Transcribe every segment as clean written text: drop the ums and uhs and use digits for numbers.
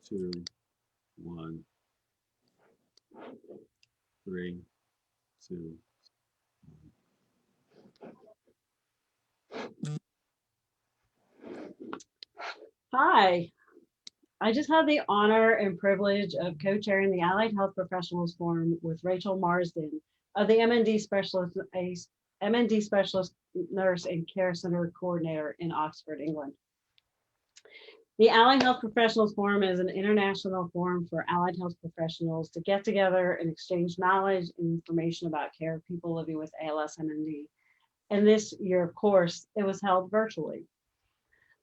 2, 1, 3, 2. Hi, I just had the honor and privilege of co-chairing the Allied Health Professionals Forum with Rachel Marsden of the MND Specialist, MND Specialist Nurse and Care Center Coordinator in Oxford, England. The Allied Health Professionals Forum is an international forum for allied health professionals to get together and exchange knowledge and information about care of people living with ALS-MND. And this year, of course, it was held virtually.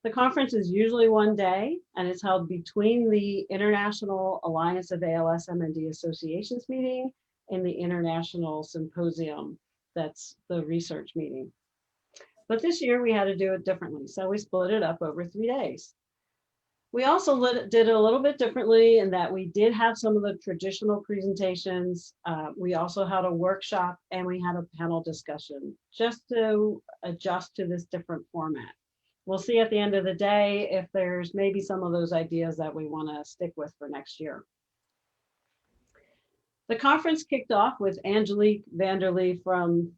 The conference is usually one day, and it's held between the International Alliance of ALS-MND Associations meeting and the International Symposium, that's the research meeting. But this year we had to do it differently, so we split it up over 3 days. We also did it a little bit differently in that we did have some of the traditional presentations. We also had a workshop and we had a panel discussion just to adjust to this different format. We'll see at the end of the day if there's maybe some of those ideas that we want to stick with for next year. The conference kicked off with Angelique Vanderlee from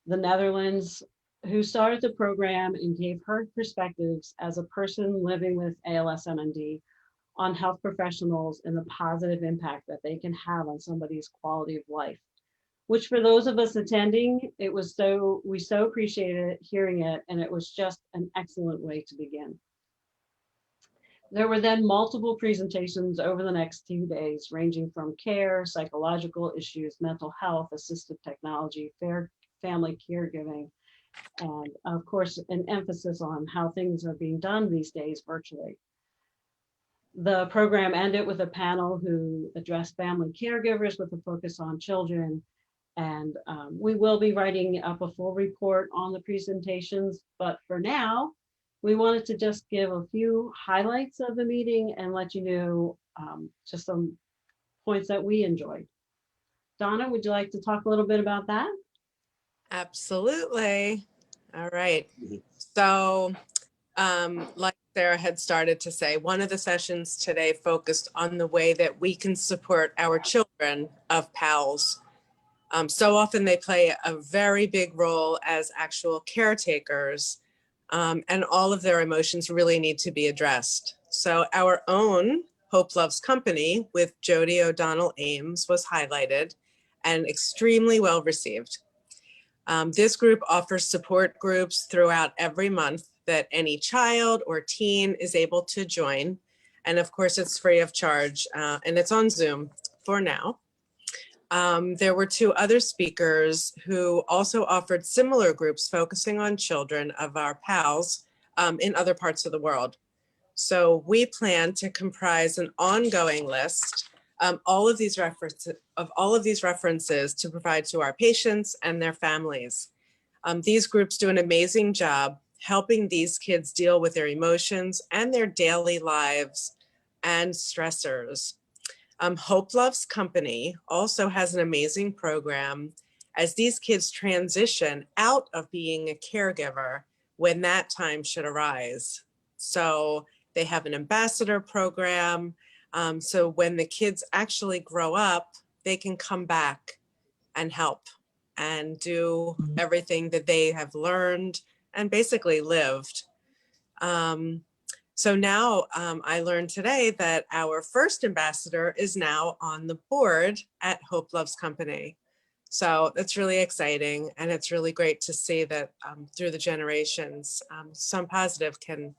the Netherlands, who started the program and gave her perspectives as a person living with ALS-MND on health professionals and the positive impact that they can have on somebody's quality of life. Which for those of us attending, we so appreciated hearing it, and it was just an excellent way to begin. There were then multiple presentations over the next 2 days, ranging from care, psychological issues, mental health, assistive technology, family caregiving, and of course, an emphasis on how things are being done these days virtually. The program ended with a panel who addressed family caregivers with a focus on children. And we will be writing up a full report on the presentations, but for now, we wanted to just give a few highlights of the meeting and let you know just some points that we enjoyed. Donna, would you like to talk a little bit about that? Absolutely. All right. So like Sarah had started to say, one of the sessions today focused on the way that we can support our children of PALS. So often they play a very big role as actual caretakers, and all of their emotions really need to be addressed. So our own Hope Loves Company with Jody O'Donnell Ames was highlighted and extremely well received. This group offers support groups throughout every month that any child or teen is able to join. And of course, it's free of charge, and it's on Zoom for now. There were 2 other speakers who also offered similar groups focusing on children of our pals in other parts of the world. So we plan to comprise an ongoing list of all of these references to provide to our patients and their families. These groups do an amazing job helping these kids deal with their emotions and their daily lives and stressors. Hope Loves Company also has an amazing program as these kids transition out of being a caregiver when that time should arise. So they have an ambassador program. So when the kids actually grow up, they can come back and help and do everything that they have learned and basically lived. So now I learned today that our first ambassador is now on the board at Hope Loves Company. So that's really exciting. And it's really great to see that through the generations, some positive can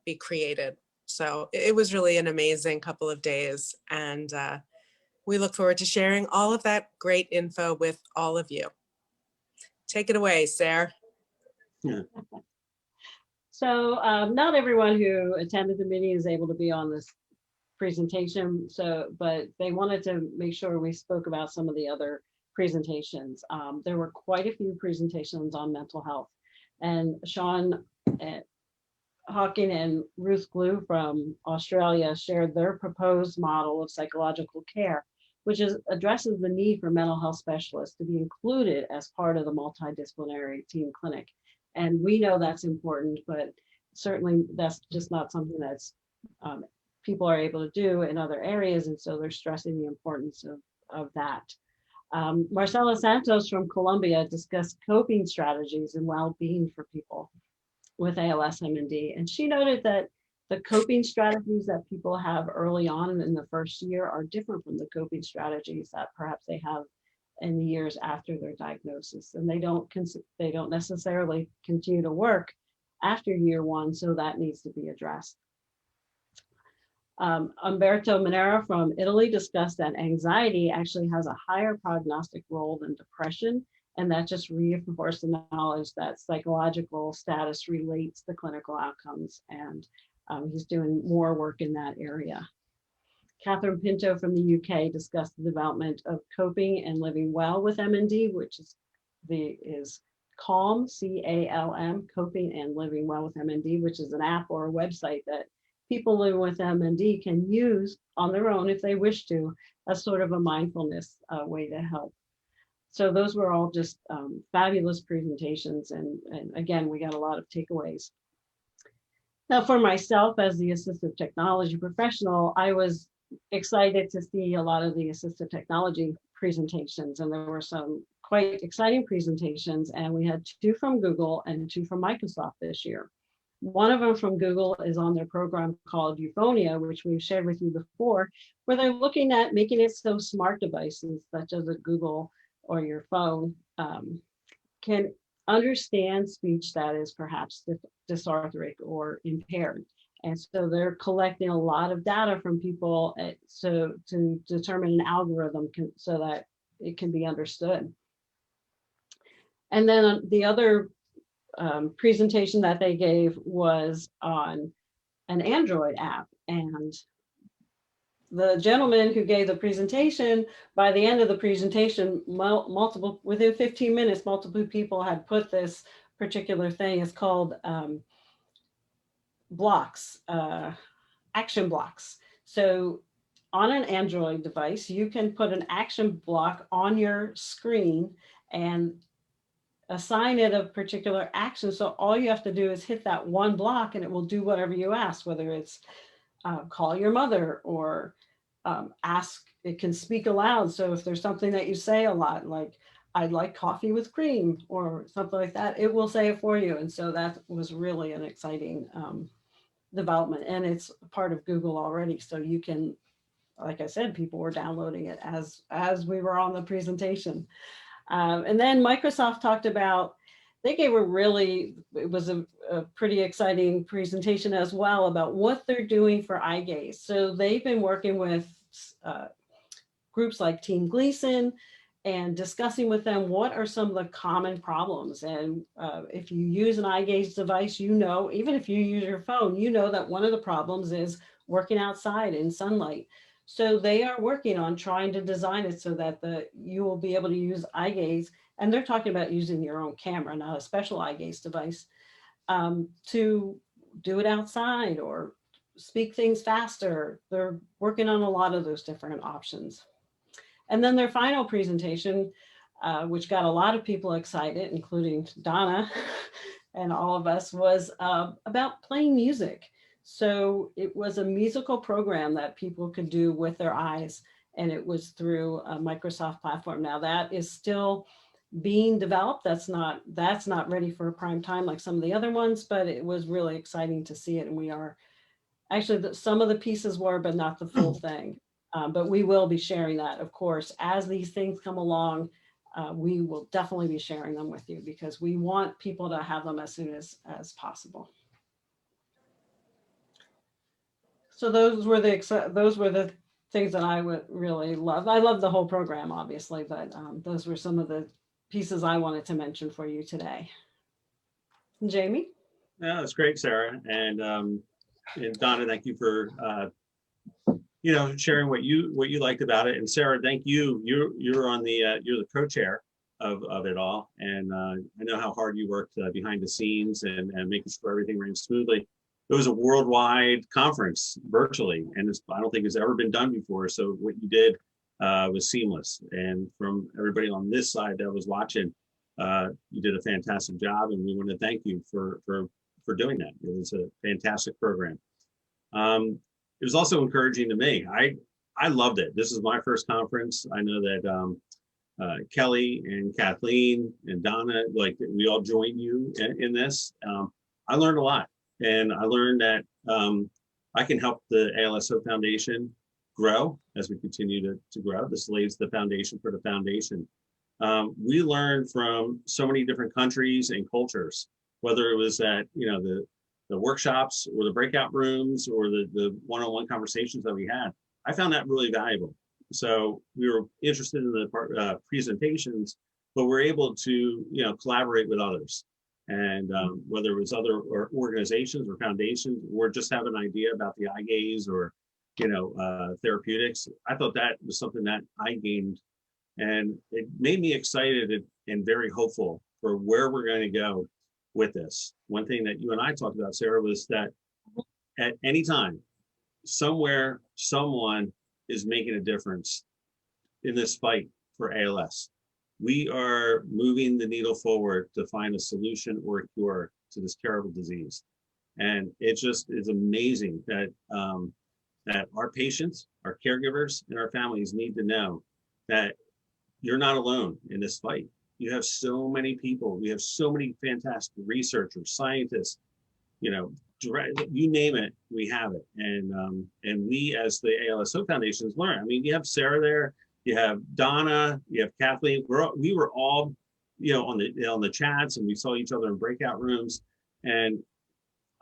be created. So it was really an amazing couple of days. And we look forward to sharing all of that great info with all of you. Take it away, Sarah. Yeah. So not everyone who attended the meeting is able to be on this presentation, but they wanted to make sure we spoke about some of the other presentations. There were quite a few presentations on mental health, and Sean Hawking and Ruth Glue from Australia shared their proposed model of psychological care, which addresses the need for mental health specialists to be included as part of the multidisciplinary team clinic. And we know that's important, but certainly that's just not something that's people are able to do in other areas. And so they're stressing the importance of that. Marcela Santos from Colombia discussed coping strategies and well-being for people with ALS MND. And she noted that the coping strategies that people have early on in the first year are different from the coping strategies that perhaps they have in the years after their diagnosis. And they don't necessarily continue to work after year one, so that needs to be addressed. Umberto Manera from Italy discussed that anxiety actually has a higher prognostic role than depression, and that just reinforced the knowledge that psychological status relates to clinical outcomes, and he's doing more work in that area. Catherine Pinto from the UK discussed the development of coping and living well with MND, which is Calm, C-A-L-M, Coping and Living Well with MND, which is an app or a website that people living with MND can use on their own if they wish to, as sort of a mindfulness way to help. So those were all just fabulous presentations. And again, we got a lot of takeaways. Now for myself as the assistive technology professional, I was excited to see a lot of the assistive technology presentations, and there were some quite exciting presentations, and we had 2 from Google and 2 from Microsoft this year. One of them from Google is on their program called Euphonia, which we've shared with you before, where they're looking at making it so smart devices such as a Google or your phone can understand speech that is perhaps dysarthric or impaired. And so they're collecting a lot of data from people so to determine an algorithm so that it can be understood. And then the other presentation that they gave was on an Android app, and the gentleman who gave the presentation, by the end of the presentation, within 15 minutes, multiple people had put this particular thing. It's called blocks, action blocks. So on an Android device, you can put an action block on your screen and assign it a particular action. So all you have to do is hit that one block and it will do whatever you ask, whether it's call your mother or ask, it can speak aloud. So if there's something that you say a lot, like I'd like coffee with cream or something like that, it will say it for you. And so that was really an exciting development, and it's part of Google already. So you can, like I said, people were downloading it as we were on the presentation. And then Microsoft talked about, they gave it was a pretty exciting presentation as well about what they're doing for eye gaze. So they've been working with groups like Team Gleason and discussing with them what are some of the common problems. And if you use an eye gaze device, you know, even if you use your phone, you know that one of the problems is working outside in sunlight. So they are working on trying to design it so that you will be able to use eye gaze, and they're talking about using your own camera, not a special eye gaze device, to do it outside or speak things faster. They're working on a lot of those different options. And then their final presentation, which got a lot of people excited, including Donna and all of us, was about playing music. So it was a musical program that people could do with their eyes, and it was through a Microsoft platform. Now that is still being developed. That's not ready for prime time like some of the other ones, but it was really exciting to see it. And we are actually, some of the pieces were, but not the full thing. But we will be sharing that, of course, as these things come along. We will definitely be sharing them with you because we want people to have them as soon as possible. So those were the things that I would really love. I love the whole program, obviously, but those were some of the pieces I wanted to mention for you today. Jamie? Yeah, that's great, Sarah. And Donna, thank you for sharing what you liked about it. And Sarah, thank you. You're on the you're the co-chair of it all, and I know how hard you worked behind the scenes and making sure everything ran smoothly. It was a worldwide conference virtually, and I don't think it's ever been done before. So what you did was seamless. And from everybody on this side that was watching, you did a fantastic job, and we want to thank you for doing that. It was a fantastic program. was also encouraging to me. I loved it. This is my first conference. I know that Kelly and Kathleen and Donna, like we all joined you in this. I learned a lot, and I learned that I can help the ALSO Foundation grow as we continue to grow. This lays the foundation for the foundation. We learned from so many different countries and cultures, whether it was at the workshops or the breakout rooms or the one-on-one conversations that we had. I found that really valuable. So we were interested in the presentations, but we're able to collaborate with others. And whether it was other organizations or foundations, or just have an idea about the eye gaze or therapeutics, I thought that was something that I gained, and it made me excited and very hopeful for where we're going to go with this. One thing that you and I talked about, Sarah, was that at any time, somewhere, someone is making a difference in this fight for ALS. We are moving the needle forward to find a solution or a cure to this terrible disease. And it just is amazing that that our patients, our caregivers, and our families need to know that you're not alone in this fight. You have so many people. We have so many fantastic researchers, scientists, you name it, we have it. And we, as the ALSO Foundations, learn. I mean, you have Sarah there, you have Donna, you have Kathleen. We were all, on the chats, and we saw each other in breakout rooms. And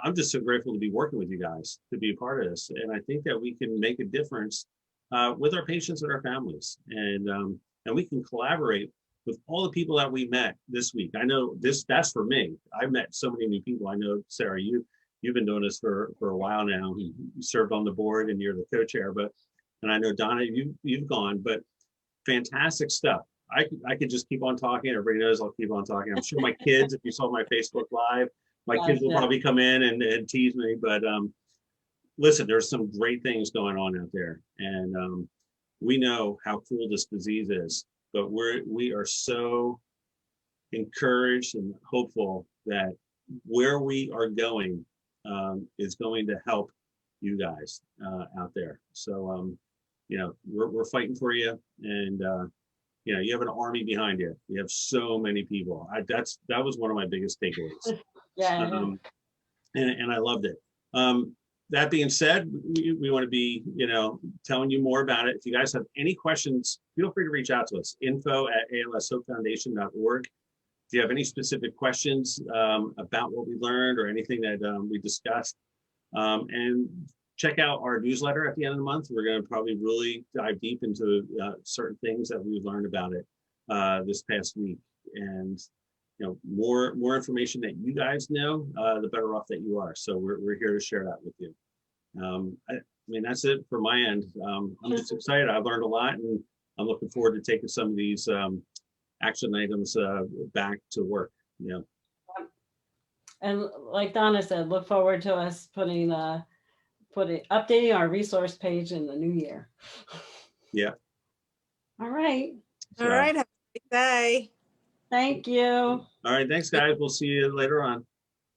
I'm just so grateful to be working with you guys, to be a part of this. And I think that we can make a difference with our patients and our families. And we can collaborate with all the people that we met this week. I know that's for me. I've met so many new people. I know, Sarah, you've been doing this for a while now. You served on the board and you're the co-chair, and I know Donna, you've gone, but fantastic stuff. I could just keep on talking. Everybody knows I'll keep on talking. I'm sure my kids, if you saw my Facebook Live, my kids will probably come in and tease me, but listen, there's some great things going on out there. And we know how cruel this disease is, but we are so encouraged and hopeful that where we are going is going to help you guys out there. So, we're fighting for you, and you have an army behind you. You have so many people. That was one of my biggest takeaways. Yeah. And I loved it. That being said, we want to be, telling you more about it. If you guys have any questions, feel free to reach out to us, info@alsofoundation.org. If you have any specific questions about what we learned or anything that we discussed, and check out our newsletter at the end of the month. We're going to probably really dive deep into certain things that we've learned about it this past week. And more information that you guys know, the better off that you are. So we're here to share that with you. I mean, that's it for my end. I'm just excited. I've learned a lot, and I'm looking forward to taking some of these action items back to work. And like Donna said, look forward to us updating our resource page in the new year. Yeah. All right. All right. Have a good day. Thank you. All right. Thanks, guys. We'll see you later on.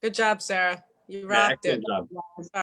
Good job, Sarah. You Yeah, rocked it. excellent job.